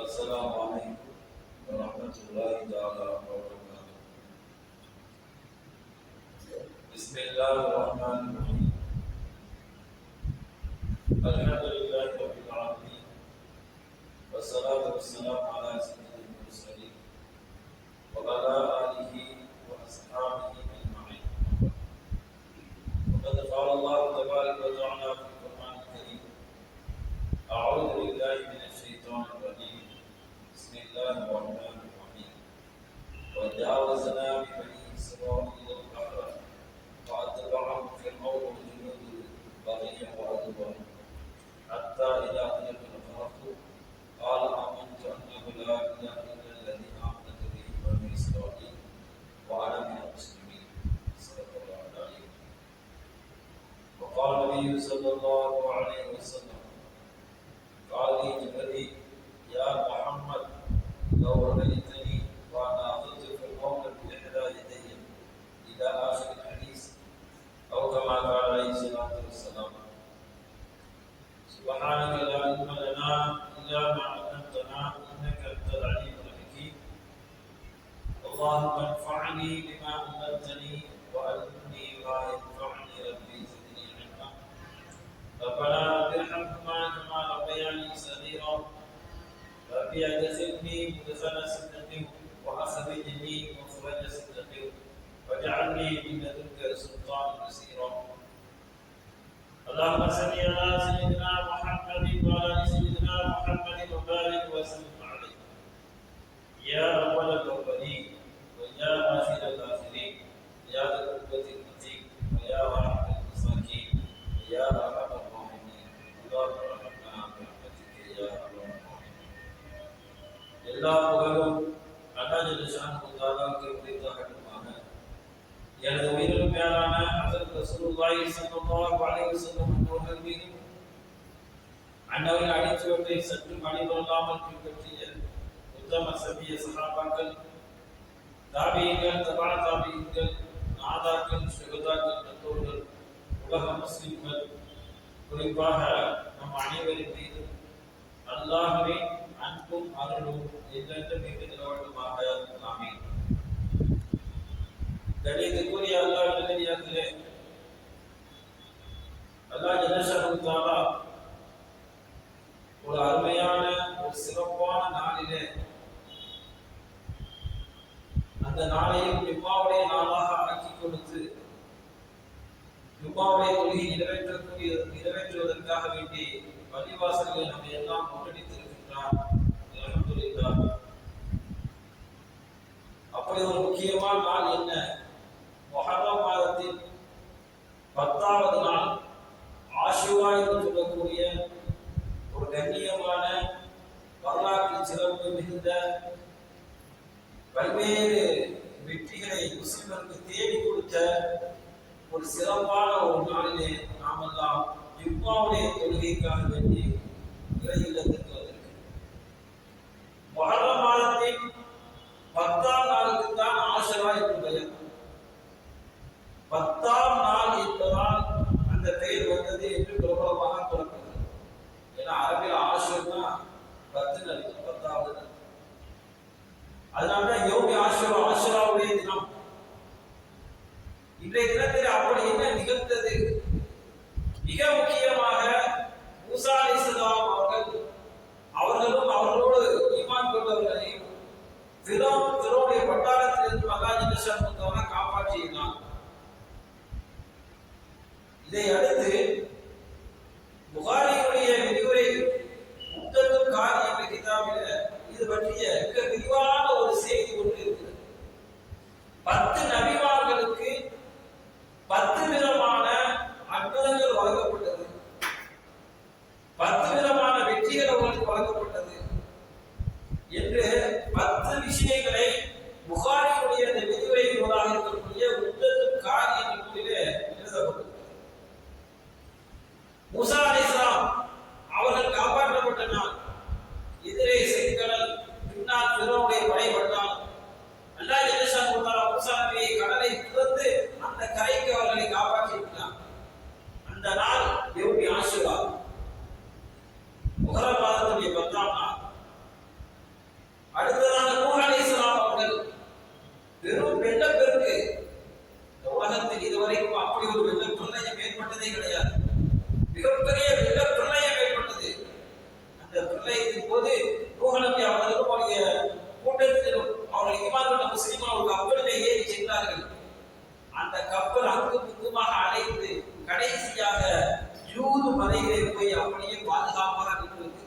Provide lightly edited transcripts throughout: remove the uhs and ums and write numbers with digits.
السلام عليكم ورحمة الله تعالى وبركاته. بسم الله الرحمن الرحيم. الحمد لله رب العالمين والصلاة والسلام على سيد المرسلين وعلى آله وأصحابه أجمعين. وقد قال الله تبارك وتعالى في القرآن الكريم: أعوذ بالله من الشيطان الرجيم. بسم الله الرحمن الرحيم. وجاوزنا ببني إسرائيل البحر فأتبعهم فرعون وجنوده بغيا وعدوا حتى إذا أدرك الغرق قال آمنت أنه لا إله إلا الذي آمنت به بنو إسرائيل وأنا من المسلمين. صدق الله العظيم. وقال النبي صلى الله عليه وسلم: قال لي جبريل: يا محمد لو رأيتني وأنا أخذت فرعون بإحدى يدي إلى آخر الحديث، أو كما قال عليه الصلاة والسلام. سبحانك لا علم لنا إلا ما علمتنا إنك أنت العليم الحكيم. اللهم انفعني بما علمتني وعلمني ما ينفعني ربي زدني علما. ربنا ارحمهما كما ربياني صغيرا. ربي ادخلني مدخل صدق واخرجني مخرج صدق واجعلني من لدنك سلطانا نصيرا. اللهم صل على سيدنا محمد وعلى ال سيدنا محمد وبارك وسلم عليه يا اول الاولين ويا اخر الاخرين يا ذا القوه المتين ويا رحم المساكين ويا ارحم الراحمين. اللهم ارحمنا برحمتك يا ارحم الراحمين. எல்லா புகழும் அல்லாஹ் ஜல்ல ஷானஹு தஆலாவுக்கு உரித்தாகட்டுமாக. எனது உயிரிலும் மேலான ஹஜ்ரத் ரசூலுல்லாஹி ஸல்லல்லாஹு அலைஹி வஸல்லம் அவர்கள் மீதும் அன்னவரின் அடிச்சுவட்டை சற்று மடிவல்லாமல் பின்பற்றிய உத்தம சபிய சஹாபாக்கள், தாபியீன்கள், தபா தாபியீன்கள், நாதாக்கள், ஷுஹதாக்கள், நல்லோர்கள், உலக முஸ்லிம்கள், குறிப்பாக நம் அனைவரின் மீதும் அல்லாஹ்வின் அன்பும் அருளும் என்றென்றும் நிலவட்டுமாக. ஆமீன். கணிதக்குரிய அல்லாஹ் நல்லடியார்களே, அல்லாஹ் ஜல்ல ஷானஹு தஆலா ஒரு அருமையான ஒரு சிறப்பான நாளிலே, அந்த நாளையும் ஜும்மாவுடைய நாளாக ஆக்கி கொடுத்து ஜும்மாவுடைய தொழுகை நிறைவேற்றுவதற்காக வேண்டி பள்ளிவாசல்களை நம்ம எல்லாம் முன்னெடுத்திருக்கின்றார். அல்ஹம்துலில்லாஹ். அப்படி ஒரு முக்கியமான நாள் என்ன? முஹர்ரம் மாதத்தின் 10வது நாள் ஆஷுரா என்று சொல்லக்கூடிய ஒரு கண்ணியமான வரலாற்று சிறப்பு மிகுந்த பல்வேறு வெற்றிகளை முஸ்லிம்களுக்கு தேடி கொடுத்த ஒரு சிறப்பான ஒரு நாளிலே நாமெல்லாம் ஜும்மாவுடைய தொழுகைக்காக வேண்டி இறை இல்லத்திற்கு வந்திருக்கிறோம். முஹர்ரம் மாதத்தின் 10ஆம் நாளுக்கு தான் ஆஷுரா என்று பெயர். 10ஆம் நாள் என்பதால் அந்த பெயர் வந்தது என்று பிரபலமாக கூறப்படுகிறது. ஏன்னா அரபில் ஆஷுரா 10 நாள், 10வது நாள். அதனால்தான் யௌமி ஆஷுரா, ஆஷுராவுடைய தினம். இன்றைய தினத்தில் அப்படி என்ன நிகழ்ந்தது? மிக முக்கியமாக மூசா அலைஹிஸ்ஸலாம் அவர்களும் அவர்களோடு ஈமான் கொண்டவர்களையும் ஃபிரௌனுடைய பட்டாளத்திலிருந்து அல்லாஹ் ஜல்ல ஷானஹு தஆலா காப்பாற்றினார். இதை அடுத்து புகாரியுடைய விரிவுரை முத்தத்துல் காரி என்ற கிதாபில் இது பற்றிய மிக விரிவான ஒரு செய்தி ஒன்று இருக்கிறது. 10 நபிமார்களுக்கு 10 விதமான அற்புதங்கள் வழங்கப்பட்டது, 10 விதமான வெற்றிகள் அவர்களுக்கு வழங்கப்பட்டது என்று 10 விஷயங்களை புகாரியுடைய அந்த விரிவுரை நூலாக இருக்கக்கூடிய முத்தத்துல் காரி என்ற நூலிலே எழுதப்பட்டது. மூசா அலைஹிஸ்ஸலாம் அவர்கள் காப்பாற்றப்பட்ட நாள், எதிரே செங்கடல், பின்னால் ஃபிரௌனுடைய படை வந்தால் அல்லாஹ் ஜல்ல ஷானஹு தஆலா மூசா நபியை கடல் அத்தியாயத்தின் போது நூஹ் நபி அவர்களும் அவருடைய கூட்டத்திலும் அவர்கள் ஈமான் கொண்ட முஸ்லிம்கள் ஒரு கப்பலிலே ஏறி சென்றார்கள். அந்த கப்பல் அங்கும் இங்குமாக அலைந்து கடைசியாக யூது மலையிலே போய் அப்படியே பாதுகாப்பாக நின்றது.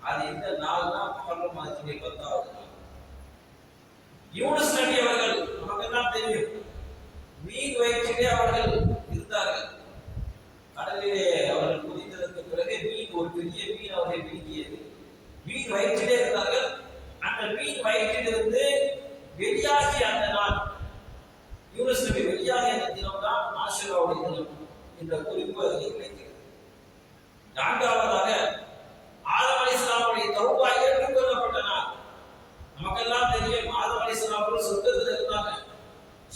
அது இந்த நாள்னா முஹர்ரம் மாதத்துடைய 10வது நாள். யூனுஸ் நபி அவர்கள் நமக்கெல்லாம் தெரியும், மீன் வயிற்றிலே அவர்கள் இருந்தார்கள். கடலிலே அவர்கள் குதித்ததற்கு பிறகு மீன் ஒரு பெரிய மீன் அவர்கள் விழுங்கியது. மீன் வயிற்றிலே இருந்தார்கள். அந்த மீன் வயிற்றிலிருந்து வெளியாகி அந்த நாள் யூனுஸ் நபி வெளியாகிய அந்த தினம் தான் ஆஷுராவுடைய தினம் என்ற குறிப்பு அதில் கிடைக்கிறது. 4வதாக ஆதம் அலைஹிஸ்ஸலாமுடைய தௌபா ஏற்றுக்கொள்ளப்பட்ட நாள். நமக்கெல்லாம் தெரியும், ஆதம் அலைஹிஸ்ஸலாம் அவர்கள் சொர்க்கத்தில் இருந்தாங்க.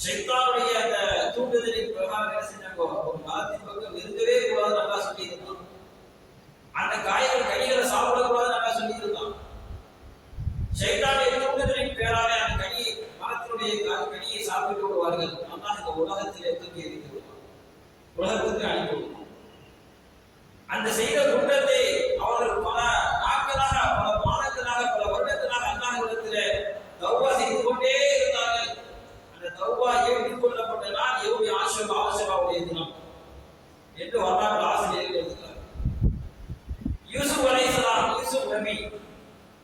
ஷைத்தானுடைய அந்த தூண்டுதலின் பிரகாரம் என்ன செஞ்சாங்க, ஒரு மரத்தின் பக்கம் நெருங்கவே கூடாது நல்லா சொல்லி இருந்தான். அந்த காய்கள் கனிகளை சாப்பிடக்கூடாது நல்லா சொல்லி இருந்தான். ஷைத்தானுடைய தூண்டுதலின் பேராக அந்த மரத்தினுடைய கனியை சாப்பிட்டு விடுவார்கள். அல்லாஹ் இந்த உலகத்திலே தூக்கி எறிந்து உலகத்துக்கு அனுப்பி விடுவான். அந்த செய்த குற்றத்தை அவர்கள் பல நாட்களாக, பல மாதங்களாக, பல வருடங்களாக அல்லாஹ்விடத்திலே தௌபா செய்து கொண்டே இருந்தார்கள். அந்த தௌபா ஏற்றுக்கொள்ளப்பட்ட நாள் யௌமி ஆஷுராவுடைய தினம் என்று வரலாற்று ஆசிரியர்கள் எழுதுகிறார். யூசுப் அலைஹிஸ்ஸலாம், யூசுப் நபி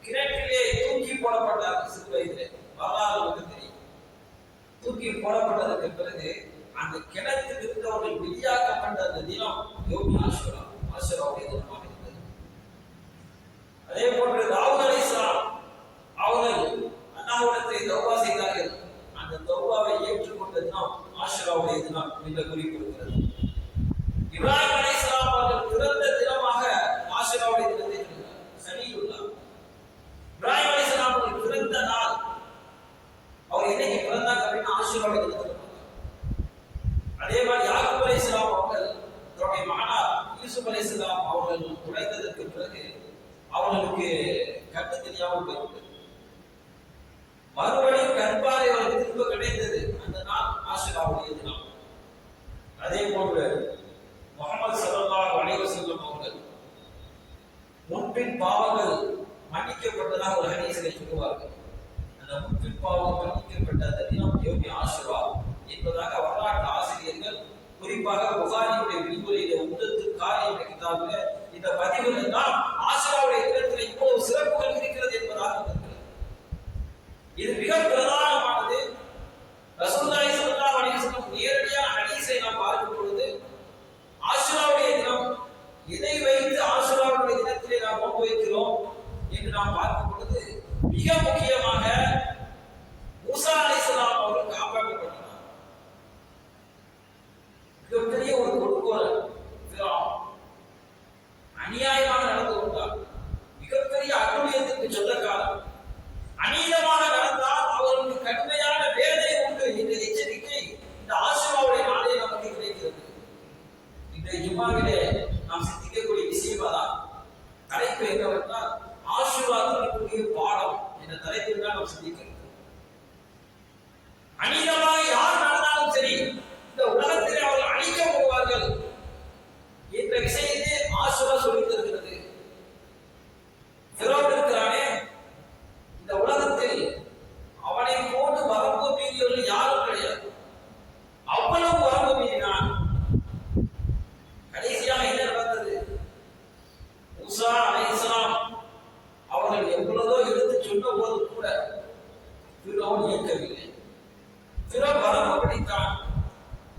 கிணற்றிலே தூக்கி போடப்பட்டார். சிறு வயதிலே வரலாறு நமக்கு தெரியும். தூக்கி போடப்பட்டதற்கு பிறகு அந்த கிணற்றில் இருந்தவர்கள் வெளியாக்கப்பட்ட அந்த தினம் யௌமி ஆஷுராவுடைய தினமாக இருந்தது. அதே போன்று தாவூத் அலைஹிஸ்ஸலாம் அவர்கள் அல்லாஹ்விடத்திலே தௌபா செய்தார்கள். அந்த தௌபாவை ஏற்றுக்கொண்ட தினம் ஆஷுராவுடைய தினம் என்ற குறிப்பு இருக்கிறது. இப்ராஹிம் அலைஹிஸ்ஸலாம் அவர்கள் பிறந்த தினமாக ஆஷுராவுடைய தினத்தை சொல்கிறார். சலீலுல்லாஹ் இப்ராஹிம் அலைஹிஸ்ஸலாம் அவர்கள் பிறந்த நாள், அவர் என்னைக்கு பிறந்தாங்க அப்படின்னா ஆஷுராவுடைய தினத்தில். அதே மாதிரி யாக்கூப் அலைஹிஸ்ஸலாம் அவர்கள் தன்னுடைய மகனார் யூசுப் அலைஹிஸ்ஸலாம் அவர்கள் உழைத்ததற்கு பிறகு அவர்களுக்கு கண்ணு தெரியாமல் போய்விட்டது. மறுபடியும் கண்பாறை அவர்களுக்கு திரும்ப கிடைத்தது. அந்த நாள் ஆஷுராவுடைய தினம். அதே போன்று முஹம்மது ஸல்லல்லாஹு அலைஹி வஸல்லம் அவர்கள் முன்பின் பாவங்கள் மன்னிக்கப்பட்டதாக ஒரு ஹதீஸிலே சொல்லுவார்கள். அந்த முன்பின் பாவங்கள் மன்னிக்கப்பட்ட அந்த தினம் யௌமி ஆஷுரா என்பதாக வரலாற்று ஆசிரியர்கள், குறிப்பாக புகாரியுடைய விரிவுரையிலே உம்தத்து காரி என்ற கிதாபிலே இந்த பதிவுகள் எல்லாம் ஆஷுராவுடைய தினத்தில் இவ்வளவு சிறப்புகள் இருக்கிறது என்பதாக இருக்கிறது. இது மிக பிரதானமானது. ரசூலுல்லாஹி ஸல்லல்லாஹு அலைஹி வஸல்லம் நேரடியான ஹதீஸை நாம் பார்க்கும் பொழுது ஆஷுராவுடைய தினம் எதை வைத்து ஆஷுராவுடைய தினத்திலே நாம் நோன்பு வைக்கிறோம் என்று நாம் பார்க்கும் பொழுது மிக முக்கியமாக மூசா அலைஹிஸ்ஸலாம் அவர்கள் காப்பாற்றப்பட்டார். மிகப்பெரிய ஒரு கொடுங்கோலன் ஃபிரௌன் அநியாயமாக நடந்து கொண்டார். மிகப்பெரிய அட்டுழியத்திற்கு சொந்தக்காரர். அநீதமாக நடந்தால் அவர்களுக்கு கடுமையான வேதனை உண்டு என்ற எச்சரிக்கை இந்த ஆஷுராவுடைய நாளே நமக்கு கிடைக்கிறது. இன்றைய ஜும்மாவிலே நாம் சிந்திக்கக்கூடிய விஷயமாதான் தலைப்பு என்னவென்றால் ஆஷுராவுடைய பாடம் என்ற தலைப்பில் தான் நாம் சிந்திக்கிறோம். அநீதமாக யார் நடந்தாலும் சரி, இந்த உலகத்திலே அவர்கள் அழிக்கப்படுவார்கள் என்ற விஷயத்தை ஆஷுரா சொல்லித் தருகிறது. ஃபிரௌன் இருக்கிறானே, இந்த உலகத்தில் அவனை போட்டு வரம்பு மீறியவர்கள் யாரும் கிடையாது. அவ்வளவு வரம்பு மீறினான். கடைசியாக என்ன நடந்தது? மூசா அலைஹிஸ்ஸலாம் அவர்கள் எவ்வளவோ எடுத்து சொன்ன போது கூட ஃபிரௌன் ஏற்கவில்லை. ஃபிரௌன் வரம்பு பிடித்தான்.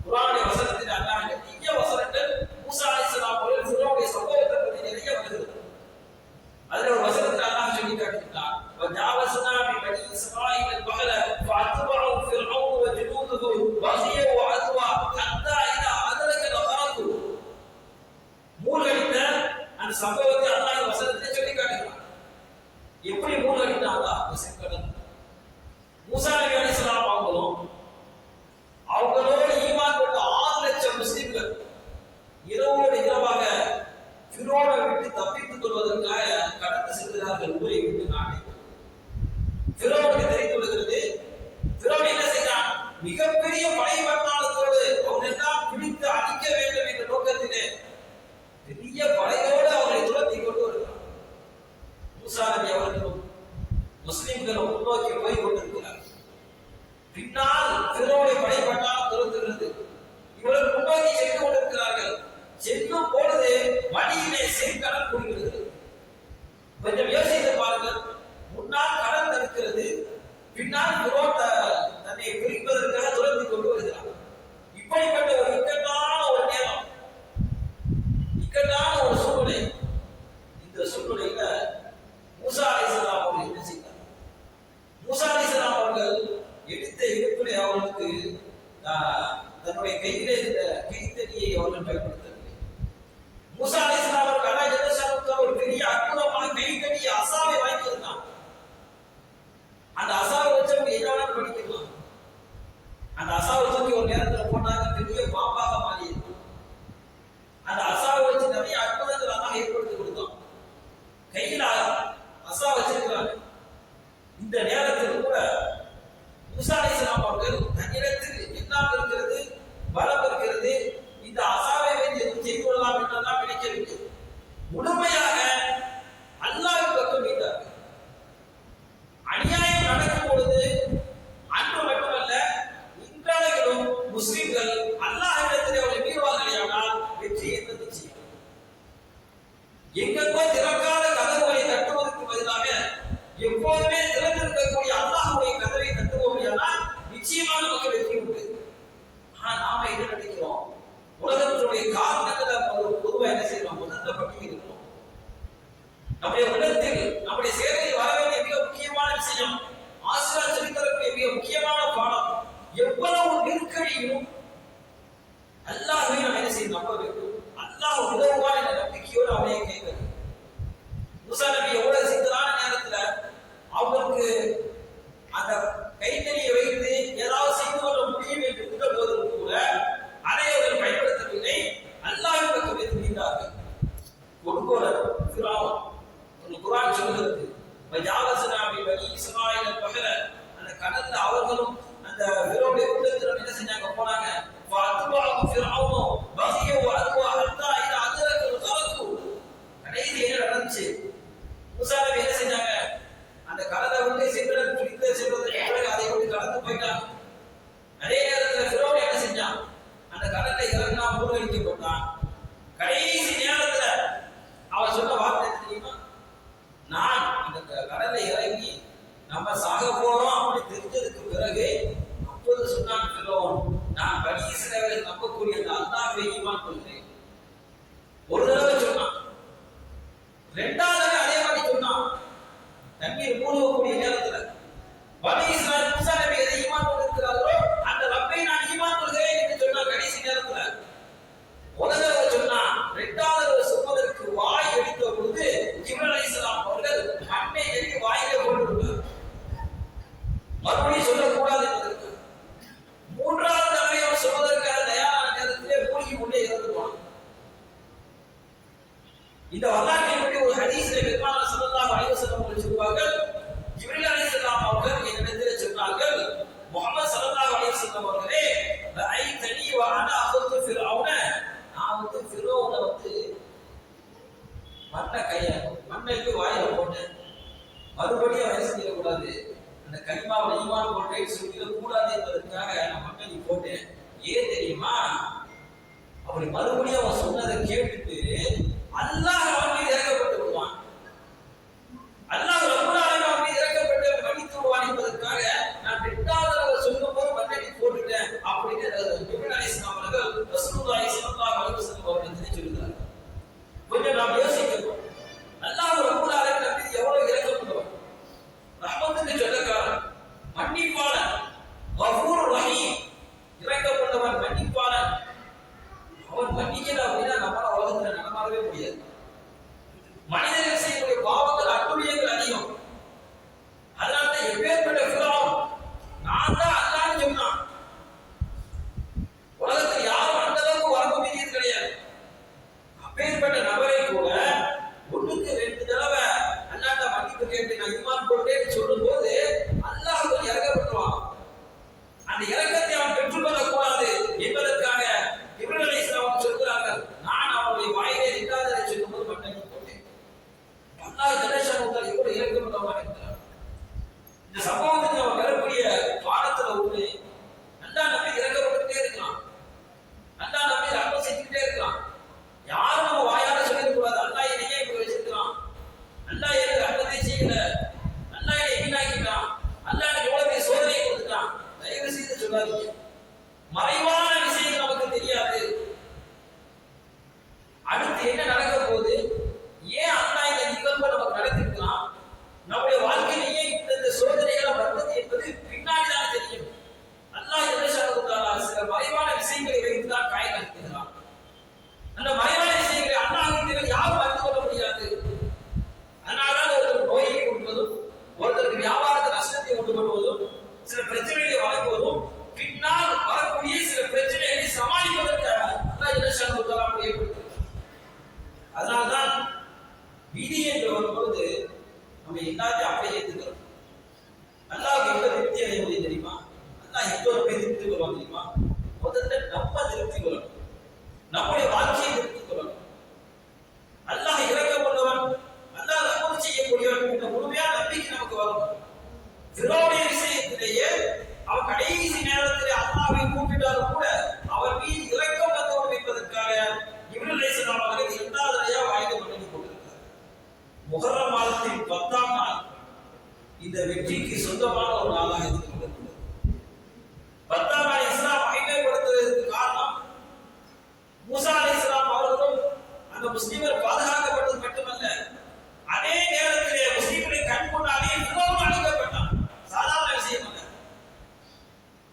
குர்ஆனுடைய வசனத்தில் அல்லாஹ் நிறைய வசனங்கள் மூசா அலைஹிஸ்ஸலாம் அவர்கள் ஃபிரௌனுடைய சம்பவத்தை பற்றி நிறைய வருகிறது. அதில் ஒரு வசனத்தில் அல்லாஹ் சொல்லி காட்டுகிறார், وَجَاوَزْنَا بِبَنِي إِسْرَائِيلَ الْبَحْرَ فَأَتْبَعَهُمْ فِرْعَوْنُ وَجُنُودُهُ بَغْيًا وَعَدْوًا حَتَّى إِذَا أَدْرَكَ الْغَرَقُ. மூழ்கடித்த அந்த சம்பவத்தை அல்லாஹ் வசனத்திலே சொல்லி காட்டுகிறார். எப்படி மூழ்கடித்தாங்க? மூசா நபி அலைஹிஸ்ஸலாம் அவங்களோடு ஈமான் கொண்ட 6 லட்சம் முஸ்லிம்கள் இரவோடு இரவாக ஃபிரௌனை விட்டு தப்பித்துக் கொள்வதற்காக கடந்து செல்கிறார்கள் ஊரை விட்டு நாட்டை. ஃபிரௌனுக்கு தெரிந்து விடுகிறது. ஃபிரௌன் என்ன செய்தான்? மிகப்பெரிய படை பட்டாளத்தோடு அவர்களெல்லாம் பிடித்து அழிக்க வேண்டும் என்ற நோக்கத்திலே பெரிய படையோடு அவர்களை துரத்தி கொண்டு வருகிறார். மூசா நபி அவர்களும் முஸ்லிம்களும் முன்னோக்கி போய் கொண்டிருக்கிறார். பின்னால் ஃபிரௌனை படைப்பட்டால் துரத்துகிறது. இவர்கள் முன்னோக்கி சென்று கொண்டிருக்கிறார்கள். செல்லும் பொழுது வழியிலே செங்கடல் குடிக்கிறது. கொஞ்சம் யோசித்து பாருங்கள். முன்னால் கடல் இருக்கிறது, பின்னால் ஃபிரௌன் தன்னை பிரிப்பதற்காக துரத்தி கொண்டு வருகிறார். இப்படிப்பட்ட ஒரு இக்கட்டான ஒரு நேரம், இக்கட்டான ஒரு சூழ்நிலை. இந்த சூழ்நிலையில மூசா அலைஹிஸ்ஸலாம் அவர்கள் என்ன செய்தார்? மூசா அலைஹிஸ்ஸலாம் அவர்கள் எடுத்த எடுப்பிலே அவர்களுக்கு தன்னுடைய கையிலே இருந்த கைத்தடியை அவர்கள் பயன்படுத்தவில்லை. மூசா அலைஹிஸ்ஸலாம் அவர்கள் அல்லாஹ் ஜல்ல ஷானுஹு ஒரு பெரிய அற்புதமான கைத்தடி அசாவை வாங்கியிருந்தார். அந்த அசாவை வச்சு அவங்க என்ன வேணாலும் படிக்கலாம். அந்த அசாவை தூக்கி ஒரு நேரத்தில் போட்டாங்க, பெரிய பாம்பாக மாறியது. அந்த அசாவை வச்சு நிறைய அற்புதங்கள் அல்லாஹ் ஏற்படுத்தி கொடுத்தோம். கையில் அசா வச்சிருக்கிறாங்க. இந்த நேரத்தில் கூட மூசா அலைஹிஸ்ஸலாம் அவர்கள் தன்னிடத்தில் எல்லாம் இருக்கிறது, பலம் இருக்கிறது, இந்த அசாவை வைத்து எதுவும் செய்து கொள்ளலாம் என்றெல்லாம் நினைக்கவில்லை. முழுமையாக அல்லாஹ்வின் பக்கம் மீட்டார்கள். அநியாயம் நடக்கும் பொழுது அன்று மட்டுமல்ல இன்றைக்கும் முஸ்லிம்கள் அல்லாஹ்விடத்தில் அவரை மீறுவார்களேயானால் வெற்றி என்பது நிச்சயம். எங்கெங்கோ திறக்காத கதவுகளை தட்டுவதற்கு பதிலாக எப்போதுமே திறந்திருக்கக்கூடிய அல்லாஹ்வுடைய கதவை தட்டுவோமையானால் நிச்சயமாக நமக்கு வெற்றி உண்டு. ஆனா நாம என்ன நினைக்கிறோம்? உலகத்தினுடைய காரணங்களை பொதுவாக என்ன செய்யறோம்? முதல்ல பற்றி இருக்கிறோம். நம்முடைய உள்ளத்தில் நம்முடைய சேவையில் வர வேண்டிய மிக முக்கியமான விஷயம், ஆசிரியர் சொல்லித்தரக்கூடிய மிக முக்கியமான பாடம், எவ்வளவு நெருக்கடியும் அல்லாஹ்வை நாம் என்ன செய்ய நம்ப வேண்டும். அல்லாஹ் உதவுவான் என்ற நம்பிக்கையோடு அவனையே கேட்கணும். மூசா நபி எவ்வளவு சிக்கலான நேரத்துல அவருக்கு அந்த கைத்தறியை வைத்து ஏதாவது செய்து கொள்ள முடியும் என்று இருந்த போதும் கூட அதை அவர்கள் பயன்படுத்தவில்லை. அல்லாஹ்வின் பக்கம் வைத்து நீண்டார்கள். கொடுக்கோலர் ஃபிரௌன் குர்ஆன் சொல்கிறது, வஜாவஸ்னா பனி இஸ்ராயீல் பஹர, அந்த கடல்ல அவர்களும் அந்த ஃபிரௌனுடைய கூட்டத்தினர் என்ன செஞ்சாங்க? போனாங்க. ஃபஅத்பஅஹு ஃபிரௌன் பகிய வஅத்வா ஹத்தா இதா அத்ரகல் கலகு. கடைசி என்ன நடந்துச்சு? மூசா நபி என்ன செஞ்சாங்க? அந்த கடலை விட்டு செங்கடல் பிடித்து செல்வதற்கு பிறகு அதை விட்டு கடந்து போயிட்டாங்க. அதே நேரத்தில் ஃபிரௌன் என்ன செஞ்சான்? அந்த கடலை இறங்கினா மூழ்கடிக்கப்பட்டான். கடைசி நேரத்துல அவன் சொன்ன வார்த்தை தெரியுமா? நான் இந்த கடலை இறங்கி நம்ம சாக போறோம் அப்படி தெரிஞ்சதுக்கு பிறகு அப்போது சொன்னான் ஃபிரௌன், நான் பனி இஸ்ரவேலை நம்பக்கூடிய அந்த அல்லாஹ்வை ஈமான் கொள்கிறேன். ஒரு தடவை சொன்னான். இரண்டாவது அதே மாதிரி சொன்னான். தண்ணீர் மூழ்கக்கூடிய நேரத்துல பனி இஸ்ராயீல் மூசா நபி எதை ஈமான் கொண்டிருக்கிறார்களோ அந்த ரப்பை நான் ஈமான் கொள்கிறேன் என்று சொன்னான். கடைசி நேரத்துல ஒரு தடவை சொன்னான். இரண்டாவது சொல்வதற்கு வாய் எடுத்த பொழுது ஜிப்ரீல் அலைஹிஸ்ஸலாம் அவர்கள் மண்ணை எடுத்து வாயிலே போட்டுவிட்டார். மறுபடியும் சொல்லக்கூடாது என்பதற்கு. மூன்றாவது தடவை அவர் சொல்வதற்காக தயாரான நேரத்திலே மூழ்கி கொண்டே இறந்துவான். இந்த வரலாற்றை பற்றி ஒரு ஹதீஸிலே பெருமானார் ஸல்லல்லாஹு அலைஹி வஸல்லம் அவர்கள் சொல்வார்கள், ஜிப்ரீல் அலைஹிஸ்ஸலாம் அவர்கள் என்னிடத்திலே சொன்னார்கள், முஹம்மது ஸல்லல்லாஹு அலைஹி வஸல்லம் அவர்களே, ரஅய்தனி வ அனா அஹது ஃபிரௌன, நான் ஃபிரௌனை மண்ணைக்கு வாயில போட்டேன். மறுபடியும் அவன் செஞ்சிடக்கூடாது, அந்த கலிமாவை ஈமான் கொண்டேன்னு சொல்லிடக்கூடாது என்பதற்காக நான் மண்ணை போட்டேன். ஏன் தெரியுமா? அப்படி மறுபடியும் அவன் சொன்னதை கேட்டுட்டு அல்லாஹ் அவன் மீது இறக்கப்பட்டு விடுவான். அல்லாஹ் ரப்பல் ஆலமீன் அவன் மீது இறக்கப்பட்டு மன்னித்து விடுவான் என்பதற்காக நான் இரண்டாவது சொல்லும் போது மண்ணை போட்டுட்டேன் அப்படின்னு ஜிப்ரீல் அலைஹிஸ்ஸலாம் அவர்கள் ரசூலுல்லாஹி ஸல்லல்லாஹு அலைஹி வஸல்லம் அவர்களுக்கு சொல்லுகிறார். கொஞ்சம் நாம் யோசிக்கணும். அல்லாஹ் ரப்பல் ஆலமீன் மீது எவ்வளவு இறக்கப்படுவான். ரஹ்மத்துக்கு சொந்தக்காரன், மன்னிப்பாளன், கஃபூர் ரஹீம், இறக்கப்பட்டவன், மன்னிப்பாளன். அவன் மன்னிக்கல அப்படின்னா நம்மளால உலகத்துல நடமாடவே முடியாது. நம்ம எல்லாத்தையும் அப்படியே ஏற்றுக்கிறோம். அல்லாஹ்வுக்கு எவ்வளவு திருப்தி அடைய முடியும் தெரியுமா? அல்லாஹ் எவ்வளவு பேர் திருப்தி கொள்வாங்க தெரியுமா? முதல்ல நம்ம திருப்தி கொள்ளணும், நம்முடைய வாழ்க்கையை திருப்தி கொள்ளணும். அல்லாஹ் இறக்கப்பட்டவன், அல்லாஹ் ரஹ்மத் செய்யக்கூடியவன் என்ற முழுமையான நம்பிக்கை நமக்கு வரும். ஃபிரௌனுடைய விஷயத்திலேயே அவன் கடைசி நேரத்திலே அல்லாஹ்வை கூப்பிட்டாலும் கூட அவர் மீது இரக்கம் வந்தோம் என்பதற்காக இப்னு லைசலாம் அவர்கள் 2வது தடவையா வாய்க்கு பண்ணி கொண்டிருக்கிறார். முஹர்ரம் மாதத்தின் 10ஆம் நாள் இந்த வெற்றிக்கு சொந்தமான ஒரு நாளாக இருக்கிறது. 10ஆம் நாள் இஸ்லாம் ஐநேப்படுத்துவதற்கு காரணம் மூசா அலைஹிஸ்ஸலாம் அவர்களும் அந்த முஸ்லிம்கள் பாதுகாக்கப்பட்டது மட்டுமல்ல, அதே நேரத்திலே முஸ்லிம்களை கண் கொண்டாலே ஃபிரௌன் அழிக்கப்பட்டான். சாதாரண விஷயம் அல்ல.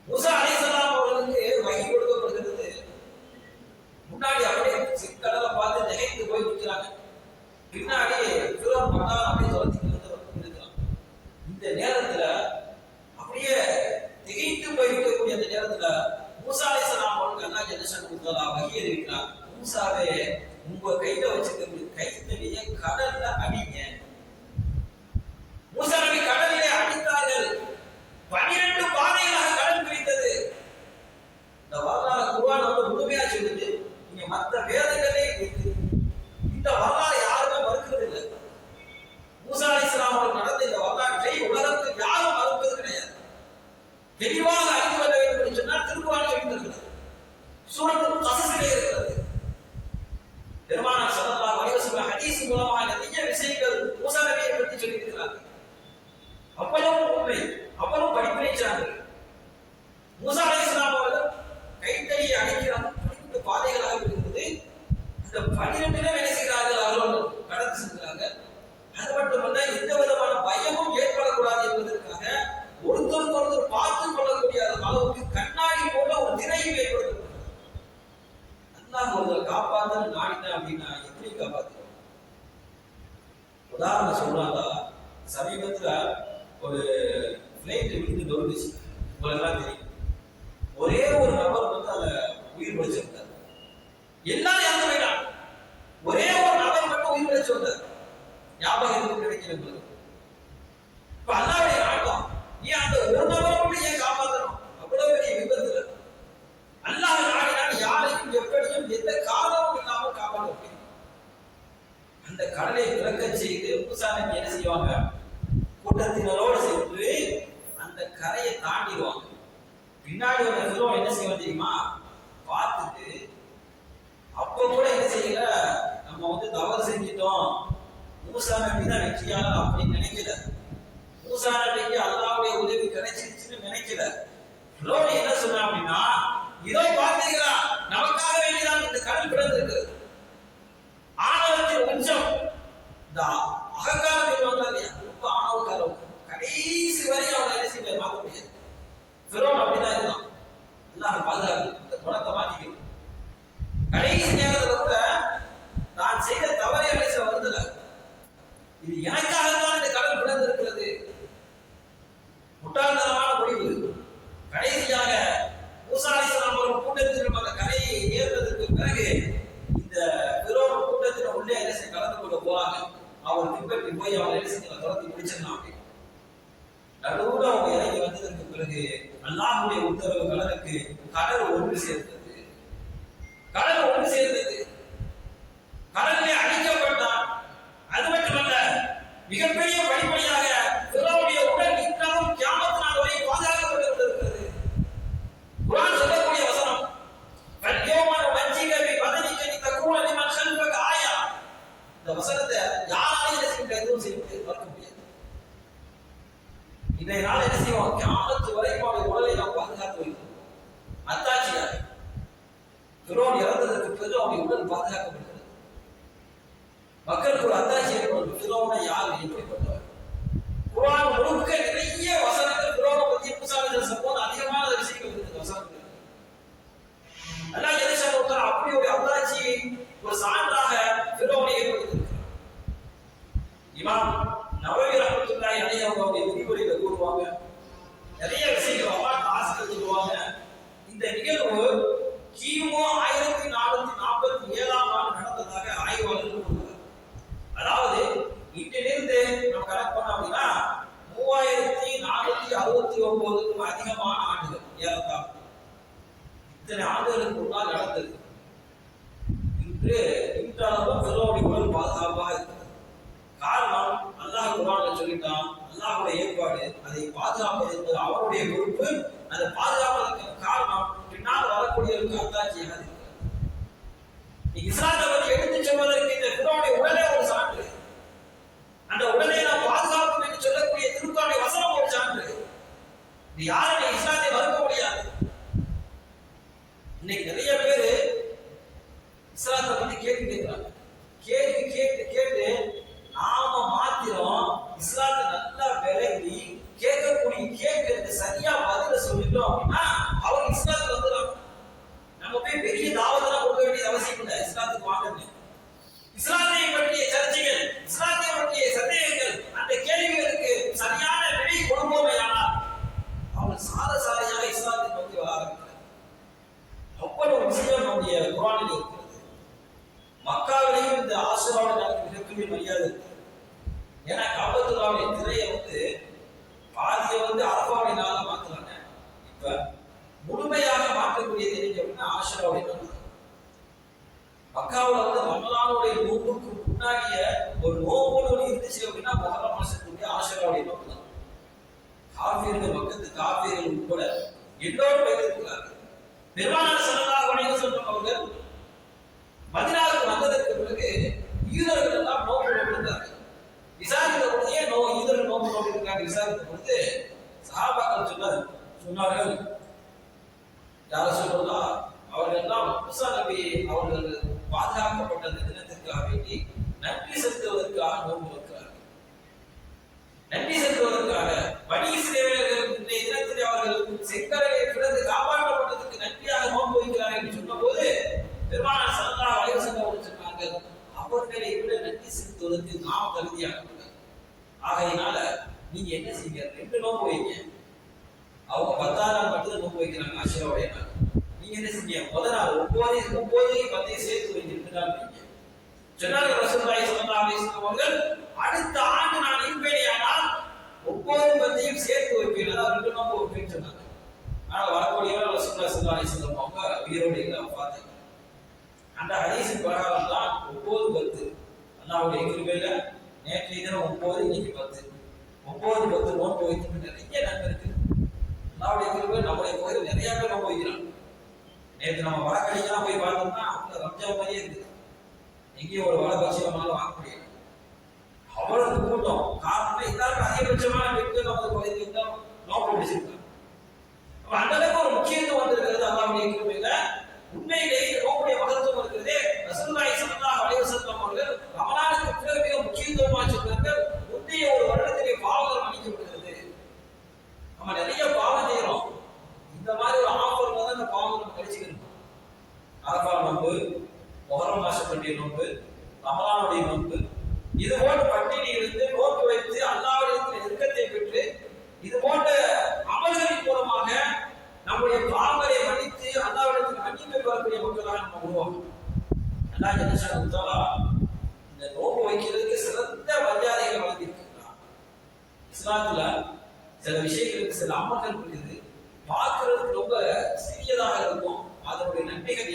மூசா அலைஹிஸ்ஸலாம் அவர்களுக்கு வஹி கொடுக்கப்படுகிறது. முன்னாடி அப்படியே கடலை பார்த்து திகைத்து போய் நிற்கிறாங்க. பின்னாடி ஃபிரௌன் பட்டாளம் அப்படியே துரத்திட்டு இருக்கிறான். இந்த நேரத்துல அப்படியே திகைத்து போய் இருக்கக்கூடிய அந்த நேரத்துல மூசா அலைஹிஸ்ஸலாம் அவர்களுக்கு அல்லாஹ் ஜல்லஷானஹு தஆலா வஹி அறிவிக்கிறார். மூசாவே, உங்க கையில வச்சிருக்க கைத்தடியை கடல்ல அடிங்க. மூசா நபி கடலிலே அடித்தார்கள். 12 பாதைகளாக கடல் பிரித்தது. இந்த வரலாறு குர்ஆன் வந்து முழுமையா சொல்லுது. நீங்க மற்ற வேதங்களே இருக்கு. இந்த வரலாறு யாருமே மறுக்கிறது இல்லை. மூசா அலைஹிஸ்ஸலாம் அவர்கள் நடந்த இந்த வரலாற்றை உலகத்துக்கு யாரும் மறுப்பது கிடையாது. தெளிவாக அறிந்து கொள்ள வேண்டும் என்று சொன்னால் திருக்குர்ஆன் சொல்லியிருக்கிறது. சூரத்துல் கஸஸிலே இருக்கிறது. பெருமானார் ஸல்லல்லாஹு அலைஹி வஸல்லம் ஹதீஸ் மூலமாக நிறைய விஷயங்கள் மூசா நபியை பற்றி சொல்லியிருக்கிறார்கள். அவ்வளவு உண்மை, அவ்வளவு படிப்பினை சான்று. மூசா அலைஹிஸ்ஸலாம் அவர்கள் கைத்தடியை அடிக்கிற 12 பாதைகளாக இருக்குது. அந்த 12 என்ன செய்கிறார்கள்? அவர்கள் கடந்து செல்கிறாங்க. அது மட்டுமல்ல, எந்த விதமான பயமும் ஏற்படக்கூடாது என்பதற்காக ஒருத்தருக்கு பார்த்துக் கொள்ளக்கூடிய அளவுக்கு கண்ணாடி போல ஒரு திரையும் ஏற்படுத்தப்பட்டது. அல்லாஹ் ஒருத்தரை காப்பாற்ற நாடினா அப்படின்னா எப்படி காப்பாற்றுவோம்? உதாரணம் சொல்றாங்க. சமீபத்துல ஒரு பிளைட் விழுந்து நொறுங்குச்சு. உங்களுக்கெல்லாம் தெரியும். ஒரே ஒரு நபர் வந்து அதை உயிர் பிழைச்சிருந்தார். எல்லாரும் இறந்து போயிட்டாங்க. ஒரே ஒரு நபர் மட்டும் உயிர் பிழைச்சு வந்தார். ஞாபகம் கிடைக்கிறது. இப்ப அல்லாஹ்வுடைய நாட்டம், ஏன் அந்த ஒரு நபரை மட்டும் ஏன் காப்பாற்றணும்? அவ்வளவு பெரிய விபத்துல அல்லாஹ் நாடினால் யாரையும் எப்படியும் எந்த காரணமும் இல்லாமல் காப்பாற்ற முடியும். அந்த கடலை பிறக்க செய்து மூசா நபி என்ன செய்வாங்க? கூட்டத்தினரோடு சென்று அந்த கரையை தாண்டிடுவாங்க. பின்னாடி ஒரு ஃபிரௌன் என்ன செய்வான் தெரியுமா? பார்த்துட்டு அப்ப கூட என்ன செய்யல, நம்ம வந்து தவறு செஞ்சிட்டோம், மூசா நபி தான் வெற்றியாளர் அப்படின்னு நினைக்கல. மூசா நபிக்கு அல்லாஹ்வுடைய உதவி கிடைச்சிருச்சுன்னு நினைக்கல. ஃபிரௌன் என்ன சொன்னா அப்படின்னா, இதோ பார்த்தீங்களா, நமக்காக வேண்டிதான் இந்த கடல் பிறந்திருக்கிறது. ஆணவத்தின் உச்சம், இந்த அகங்காரத்தில் வந்தால் ரொம்ப ஆணவக்காரம். கடைசி வரை அவனை என்ன செய்ய மாற்ற முடியாது. ஃபிரௌன் அப்படிதான் இருந்தான். அல்லாஹ் பாதுகாப்பு இந்த குணத்தை மாற்றிக்கணும். கடைசி நேரத்தில் கூட நான் செய்த தவறை அழைச்ச வருதுல, இது எனக்காக தான் இந்த கடல் பிறந்திருக்கிறது. முட்டாள்தனமான முடிவு. கடைசியாக மூசா அலைஹிஸ்ஸலாம் அவர்கள் கூட்டத்தில் அந்த கரையை ஏறுவதற்கு பிறகு இந்த ஃபிரௌன் கூட்டத்தில் உள்ளே என்ன செய்ய கலந்து கொள்ள போறாங்க. அவர் பின்பற்றி போய் அவர் என்ன செய்ய துரத்தி பிடிச்சிடலாம். நடுவுல அவங்க இறங்கி வந்ததற்கு பிறகு அல்லாஹ்வுடைய உத்தரவு கடலுக்கு கடல் ஒன்று சேர்ந்தது. கடல் ஒன்று சேர்ந்தது. கடலிலே அழிக்கப்பட்டான். அது மட்டுமல்ல, மிகப்பெரிய படிப்படியாக ஃபிரௌனுடைய உடல் இன்னமும் கியாமத் நாள் வரை பாதுகாக்கப்பட்டு கொண்டிருக்கிறது. குர்ஆன் சொல்லக்கூடிய வசனம், "வல்யௌம நுஜ்ஜிக பிபதனிக லிதகூன லிமன் கல்பக ஆயா." இந்த வசனத்தை யாராலையும் எதுவும் செய்ய மறுக்க முடியாது. இன்றைய நாள் என்ன செய்வோம்? கியாமத் வரைக்கும் அவருடைய உடலை நாம் பாதுகாத்து வைக்கிறோம். அத்தாட்சியாக ஃபிரௌன் இறந்ததற்கு பிறகு அவருடைய உடல் பாதுகாக்கப்பட்டது. மக்களுக்கு ஒரு அத்தாட்சி ஏற்படும். ஃபிரௌனை யார், எப்படிப்பட்டவர்? குர்ஆன் முழுக்க நிறைய வசனங்கள் ஃபிரௌனை பத்தி மூசா அலைஹிஸ்ஸலாம் போது அதிகமான விஷயங்கள் இருக்குது. வசனங்கள் அல்லாஹ் ஜல்லஷானஹு தஆலா அப்படி ஒரு அத்தாட்சியை ஒரு சான்றாக ஃபிரௌனை ஏற்படுத்தியிருக்கிறார். இமாம் நவவி ரஹ்மத்துல்லாஹி அலைஹி அவருடைய விரிவுரையில கூறுவாங்க, நிறைய விஷயங்கள் அல்லாஹ் ஆசிரியர் சொல்லுவாங்க. இந்த நிகழ்வு கிமு 1447ஆம் ஆண்டு நடந்ததாக ஆய்வாளர்கள் கூறுகிறார். அதாவது இன்றிலிருந்து போவதற்கும் அதிகமான ஆண்டுகள் ஏறத்தான் இத்தனை ஆண்டுகளுக்கு முன்னால் நடந்தது. இன்றளவும் பிறருடைய உடல் பாதுகாப்பாக இருக்கிறது. காரணம் அல்லாஹ் குர்ஆன்ல சொல்லிட்டான், அல்லாஹ்வுடைய ஏற்பாடு, அதை பாதுகாப்பது என்பது அவருடைய பொறுப்பு. அதை பாதுகாப்பதற்கு காரணம் பின்னால் வரக்கூடியவருக்கு அத்தாட்சியாக இருக்கிறது. இஸ்லாத்தை பற்றி எடுத்து சொல்வதற்கு இந்த குர்ஆனுடைய உடலே ஒரு சான்று. அந்த உடலை நாம் பாதுகாக்கும் என்று சொல்லக்கூடிய திருக்குர்ஆனுடைய வசனம் ஒரு சான்று. இது யாருமே இஸ்லாத்தை மறுக்க முடியாது. இன்னைக்கு நிறைய பேரு இஸ்லாத்தை பத்தி கேட்கிறாங்க. கேட்டு நாம மாத்திரம் இஸ்லாத்தை நல்லா விளங்கி கேட்கக்கூடிய கேட்கறதுக்கு சரியா பதில சொல்லிட்டோம் அப்படின்னா அவர் இஸ்லாத்துக்கு வந்துடும். நம்ம போய் பெரிய தாவதெல்லாம் கொடுக்க வேண்டிய அவசியம் இல்லை. இஸ்லாத்துக்கு வாங்க. இஸ்லாத்தை பற்றிய சர்ச்சைகள், இஸ்லாத்தை பற்றிய சந்தேகங்கள், அந்த கேள்விகளுக்கு சரியான விடை கொடுப்போமையானால் அவர் சாதையாக இஸ்லாத்துக்கு வந்து ஆரம்பிக்கிறார். அவ்வளவு விஷயம் நம்முடைய குர்ஆனில் இருக்கிறது. மக்காவிலேயும் இந்த ஆசுராவுடைய நாளுக்கு மிகப்பெரிய மரியாதை இருக்கு. ஏன்னா காபத்துல்லாவுடைய திரையை பாதியை அரபாவுடைய நாள மாத்துறாங்க. இப்ப முழுமையாக மாற்றக்கூடியது என்ன அப்படின்னா ஆசுராவுடைய நாள். மக்காவுல ரமலானுடைய நோம்புக்கு முன்னாடிய ஒரு நோம்பு இருந்துச்சு அப்படின்னா முஹர்ரம் மாசத்துடைய ஆசுராவுடைய நோம்பு தான். காஃபிர்கள் மக்கத்து காஃபிர்கள் உட்பட எல்லோரும் வைத்திருக்கிறார்கள். பெருமானார் ஸல்லல்லாஹு அலைஹி வஸல்லம் அவர்கள் மதீனாவுக்கு வந்ததற்கு பிறகு யூதர்கள் எல்லாம் நோன்பு நோட்டிருந்தார்கள். விசாரித்த பொழுது ஏன் யூதர்கள் நோன்பு நோட்டிருக்காங்க விசாரித்த பொழுது சஹாபாக்கள் சொன்னார்கள், யார சொல்லலாம், அவர்கள் எல்லாம் மூசா நபி அவர்கள் பாதுகாக்கப்பட்ட அந்த தினத்திற்காக வேண்டி நன்றி செலுத்துவதற்காக நோன்பு வைக்கிறார்கள். நன்றி செலுத்துவதற்காக பனி இஸ்ரவேலர்கள் இன்றைய தினத்தில் அவர்கள் செங்கடலை கிடந்து காப்பாற்றப்பட்டதற்கு நன்றியாக நோன்பு வைக்கிறார்கள் என்று சொன்ன போது பெருமானார் ஸல்லல்லாஹு அலைஹி வஸல்லம் சொன்னார்கள், அவர்களை விட நன்றி செலுத்துவதற்கு நாம் தகுதியாக. ஆகையினால நீங்க என்ன செய்யுங்க, 2 நோன்பு வைங்க. அவங்க 10 நாள் மட்டும் நோன்பு வைக்கிறாங்க ஆஷுராவுடைய நாள். நீங்க என்ன செய்யுங்க, முதல் நாள் 9 10 சேர்த்து வைங்க, 2 நாள் வைங்க. சொன்னார்கள் ரசூலுல்லாஹி ஸல்லல்லாஹு அலைஹி வஸல்லம் அவர்கள், அடுத்த ஆண்டு நான் இருப்பேனேயானால் 9 10 சேர்த்து வைப்பேன், அதாவது 2 நோன்பு வைப்பேன்னு சொன்னாங்க. ஆனால் வரக்கூடியவர் ரசூலுல்லாஹி ஸல்லல்லாஹு அலைஹி வஸல்லம் அவங்க உயிரோடு இல்லாம பார்த்தாங்க. அந்த ஹதீஸின் பிரகாரம் தான் 9 10 அல்லாஹ்வுடைய கிருபையில நேற்றைய தினம் 9 இன்னைக்கு 10 நோன்பு வைத்து நிறைய நன்மை இருக்கு. அல்லாஹ்வுடைய கிருபை நம்முடைய கோயில் நிறைய பேர் நோன்பு வைக்கிறாங்க. நேற்று நம்ம வடக்கடிக்கெல்லாம் போய் பார்த்தோம்னா அவங்க ரம்ஜான் மாதிரியே இருக்குது. எங்கேயும் ஒரு வடபட்சமாலும் வாங்க முடியாது. அவ்வளவு கூட்டம். காரணம் எல்லாருக்கும் அதிகபட்சமான பெண்கள் நமது கோயிலுக்கு தான் நோன்பு பிடிச்சிருக்காங்க. அந்த அளவுக்கு ஒரு முக்கியத்துவம் வந்திருக்கிறது அல்லாஹ்வுடைய கிருபையில. உண்மையிலேயே நோம்புடைய மகத்துவம் இருக்கிறதே. ரசூலுல்லாஹி ஸல்லல்லாஹு அலைஹி வஸல்லம் அவர்கள் ரமலானுக்கு பிறகு மிக முக்கியத்துவமாக சொன்னார்கள், முந்தைய ஒரு வருடத்திலே பாவங்கள் மன்னிக்கப்படுகிறது. நம்ம நிறைய பாவம் செய்யறோம். இந்த மாதிரி ஒரு ஆஃபர் தான் அந்த பாவங்கள் நம்ம கழிச்சுக்கணும். அரஃபா நோன்பு, முஹர்ரம் மாசத்துடைய நோன்பு, ரமலானுடைய நோன்பு, இது போன்ற பட்டினி இருந்து நோன்பு வைத்து அல்லாஹ்விடத்தில் நெருக்கத்தை பெற்று இது போன்ற அமல்களின் மூலமாக நம்முடைய பாவங்களை மன்னித்து அல்லாஹ்விடத்தில் மன்னிப்பை பெறக்கூடிய மக்களாக நம்ம உருவாகும். அல்லாஹ் ஜல்லஷானஹு தஆலா இந்த நோன்பு வைக்கிறதுக்கு சிறந்த மரியாதைகளை வழங்கியிருக்கிறார். இஸ்லாத்துல சில விஷயங்களுக்கு சில அமல்கள் இருக்குது, பார்க்கறதுக்கு ரொம்ப சிறியதாக இருக்கும், அதனுடைய நன்மைகள்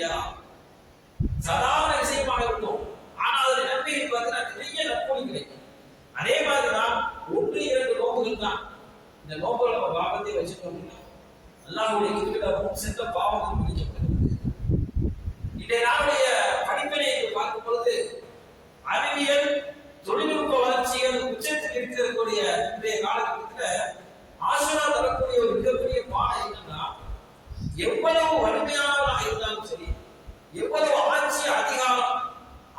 சாதாரண விஷயமாக இருக்கும், ஆனால் அதனுடைய நன்மைகள் பார்த்தீங்கன்னா நிறைய நற்பொழி கிடைக்கும். அதே மாதிரிதான் 1-2 நோம்புகள் தான். இந்த நோம்புகள் நம்ம பாவத்தை வச்சுட்டோம் அப்படின்னா அல்லாஹ்வுடைய கிருபையால் சென்ற பாவங்கள் மன்னிக்கப்படுகிறது. இன்றைய நாளுடைய படிப்பினை பார்க்கும் பொழுது அறிவியல் தொழில்நுட்ப வளர்ச்சிகள் உச்சத்தில் இருக்கக்கூடிய இன்றைய காலகட்டத்தில் ஆசுரா தரக்கூடிய ஒரு மிகப்பெரிய பாடம் என்னன்னா, எவ்வளவு வலிமையானவராக இருந்தாலும் சரி, எவ்வளவு ஆட்சி அதிகாரம்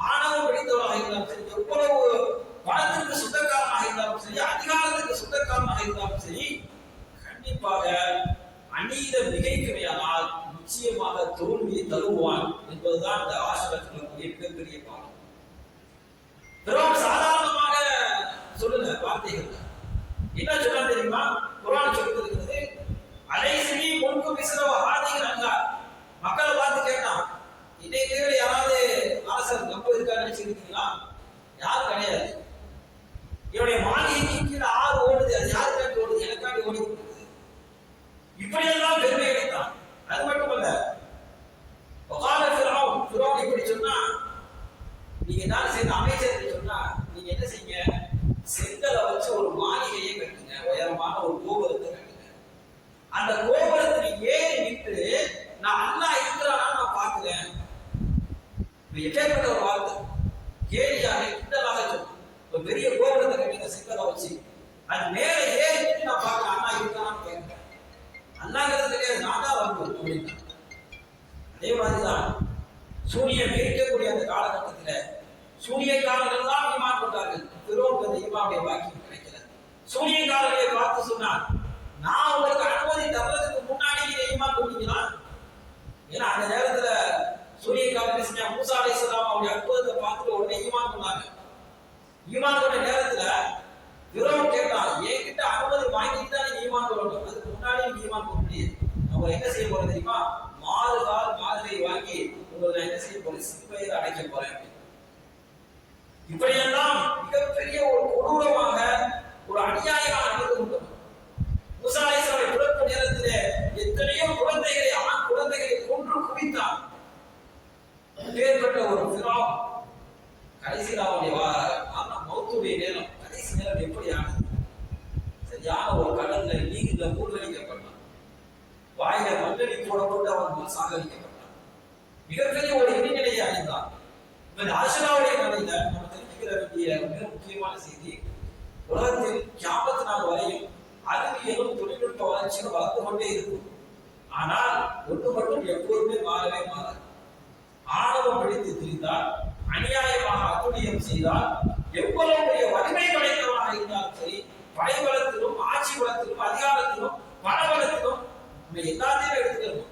ஆணவம் பிடித்தவராக இருந்தாலும் சரி, எவ்வளவு பணத்திற்கு சொந்தக்காரனாக இருந்தாலும் சரி, அதிகாரத்திற்கு சொந்தக்காரனாக இருந்தாலும் சரி, கண்டிப்பாக அநீதம் மிகைக்குமையானால் நிச்சயமாக தோல்வியை தருவான் என்பதுதான் இந்த ஆசுரத்தில் மிகப்பெரிய பாடம். பெரும் சாதாரணமாக சொல்லுங்க வார்த்தைகள் என்ன சொல்ல தெரியுமா? குர்ஆன் சொல்லிருக்கிறது, அலைசினி முன்கு மிஸ்ரவ ஹாதிகள் அங்கார். மக்களை பார்த்து கேட்டான், இன்னைக்கு யாராவது அரசர் கப்பல் இருக்கா நினைச்சிருக்கீங்களா? யாரும் கிடையாது. என்னுடைய மாளிகைக்கு கீழே 6 ஓடுது, அது யாருக்காண்டி ஓடுது? எனக்காண்டி ஓடி கொடுக்குது. ஒரு கோபுரத்தை கட்டினேன். அந்த கோபுரத்தில் ஏறி நின்று நான் அல்லாஹ் இருக்கிறானா நான் பார்க்கிறேன். எப்பேற்பட்ட ஒரு வார்த்தை, கேலியாக கிண்டலாக சொல்லும். ஒரு பெரிய கோபுரத்தை கட்டின சிக்கலை வச்சு அது மேல ஏறி நின்று நான் பார்க்கிறேன், அண்ணா இருக்கானான்னு கேட்கிறேன். அண்ணாங்கிறது தெரியாது, நான் தான் வந்து அப்படின்னா. அதே மாதிரிதான் சூரியன் இருக்கக்கூடிய அந்த காலகட்டத்தில் சூரியக்காரர்கள் தான் ஈமான் கொண்டார்கள். பிறோனுக்கு அந்த ஈமானுடைய வாக்கியம் கிடைக்கல. சூரியக்காரர்களை பார்த்து சொன்னார், நான் உங்களுக்கு அனுமதி தர்றதுக்கு முன்னாடி நீங்க ஈமான் கொண்டீங்கன்னா, ஏன்னா அந்த நேரத்துல சூரியக்காரர்கள் செஞ்ச மூசா அலைஹிஸ்ஸலாம் அவருடைய அற்புதத்தை பார்த்துட்டு உடனே ஈமான் கொண்டாங்க. ஈமான் கொண்ட நேரத்துல பிறோன் கேட்டான், என்கிட்ட அனுமதி வாங்கிட்டு தான் நீங்க ஈமான் கொள்ளணும், அதுக்கு முன்னாடி நீங்க ஈமான் கொள்ள முடியாது. அவங்க என்ன செய்ய போறது தெரியுமா? மாதிரி வாங்கி உங்களை என்ன செய்ய போறேன், சிப்பையில் அடைக்க போறேன். இப்படியெல்லாம் மிகப்பெரிய ஒரு கொடூரமாக ஒரு அநியாயமாக நடந்து கொண்டது. மூசா அலைஹிஸ்ஸலாம் பிறப்பு நேரத்திலே எத்தனையோ குழந்தைகளை, ஆண் குழந்தைகளை கொன்று குவித்தார். ஏற்பட்ட ஒரு பிராம் கடைசியில் அவருடைய மௌத்துடைய நேரம், கடைசி நேரம் எப்படி ஆனது? சரியான ஒரு கடல்ல நீங்க மூழ்கடிக்கப்பட்டான். வாயில மண்ணடி போடப்பட்டு அவன் சாகரிக்கப்பட்டான். மிகப்பெரிய ஒரு இடைநிலையை அடைந்தான். இந்த ஆஷுராவுடைய கதையில நம்ம தெரிஞ்சுக்கிற வேண்டிய மிக முக்கியமான செய்தி, உலகத்தில் கியாமத் நாள் வரையும் அறிவியலும் தொழில்நுட்ப வளர்ச்சியும் வளர்ந்து கொண்டே இருக்கும். ஆனால் ஒன்று மட்டும் எப்போதுமே மாறவே மாறாது. ஆணவம் பிடித்து திரிந்தால், அநியாயமாக அத்துணியம் செய்தால், எவ்வளவு பெரிய வலிமை படைத்தவனாக இருந்தாலும் சரி, படைபலத்திலும் ஆட்சி பலத்திலும் அதிகாரத்திலும் பணபலத்திலும் நம்ம எல்லாத்தையும் எடுத்துக்கணும்.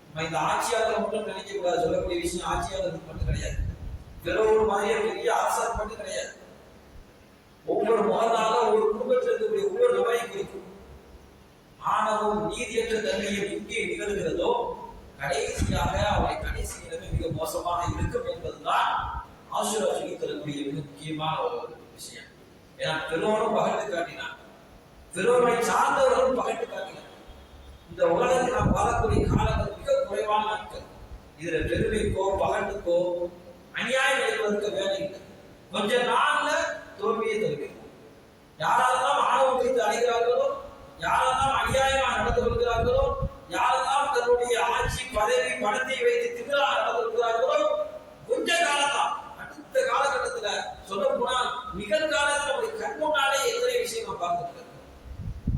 நம்ம இந்த ஆட்சியாளர் மட்டும் நினைக்க கூடாது. சொல்லக்கூடிய விஷயம் ஆட்சியாளருக்கு மட்டும் கிடையாது, பிறகு மாதிரியே பெரிய அரசர் மட்டும் கிடையாது. ஒவ்வொரு மகனால ஒரு குடும்பத்தில் இருக்கக்கூடிய ஒவ்வொரு நபரையும் குறிக்கும். ஆணவம் நீதியற்ற தன்மையில் எங்கே நிகழ்கிறதோ கடைசியாக அவரை கடைசி நிலைமை மிக மோசமாக இருக்கும் என்பதுதான் ஆஷுரா சொல்லி தரக்கூடிய மிக முக்கியமான ஒரு விஷயம். ஏன்னா பிறோனும் பகட்டு காட்டினான், பிறோனை சார்ந்தவர்களும் பகட்டு காட்டினார். இந்த உலகத்தில் நாம் வாழக்கூடிய காலங்கள் மிக குறைவான நாட்கள். இதுல பெருமைக்கோ பகட்டுக்கோ அநியாயம் செய்வதற்கு வேலை இல்லை. கொஞ்ச நாள்ல தோல்வியை தருகிறோம். யாரெல்லாம் ஆணவம் குறித்து அடைகிறார்களோ, யாரெல்லாம் அநியாயமாக நடந்து கொள்கிறார்களோ, யாரெல்லாம் தன்னுடைய ஆட்சி பதவி பணத்தை வைத்து திமிராக நடந்து கொள்கிறார்களோ, கொஞ்ச காலம்தான். அடுத்த காலகட்டத்துல சொல்ல போனால் நிகழ்காலத்தில் நம்முடைய கண் முன்னாலே எத்தனை விஷயம் நாம் பார்த்துட்டு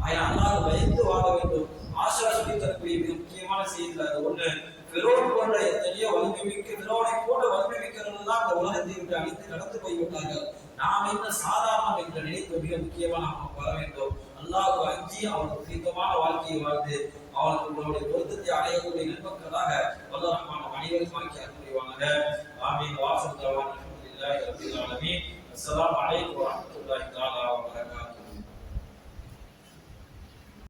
அல்லாஹ் பயந்து வாழ வேண்டும். ஆஷுரா சொல்லி தரக்கூடிய மிக முக்கியமான செய்திகள் அது ஒண்ணு. பிறோன் போன்ற எத்தனையோ வலிமை மிக்க, பிறோனை போன்ற வலிமை மிக்கிறவர்கள் தான் அந்த உலகத்தை விட்டு அழித்து கடந்து போய்விட்டார்கள். நாம் என்ன சாதாரணம் என்று நினைத்து மிக முக்கியமாக நாம் வர வேண்டும். அல்லாஹ்வுக்கு அஞ்சி அவனுக்கு சுத்தமான வாழ்க்கையை வாழ்ந்து அவனுக்கு உங்களுடைய பொருத்தத்தை அடையக்கூடிய நண்பர்களாக வல்லர் ரஹ்மான் அனைவரும் ஆக்கி அருள்வாங்க. ஆமீன். வாசல் தவான் அல்ஹம்துலில்லாஹி ரப்பில் ஆலமீன். அஸ்ஸலாமு அலைக்கும்.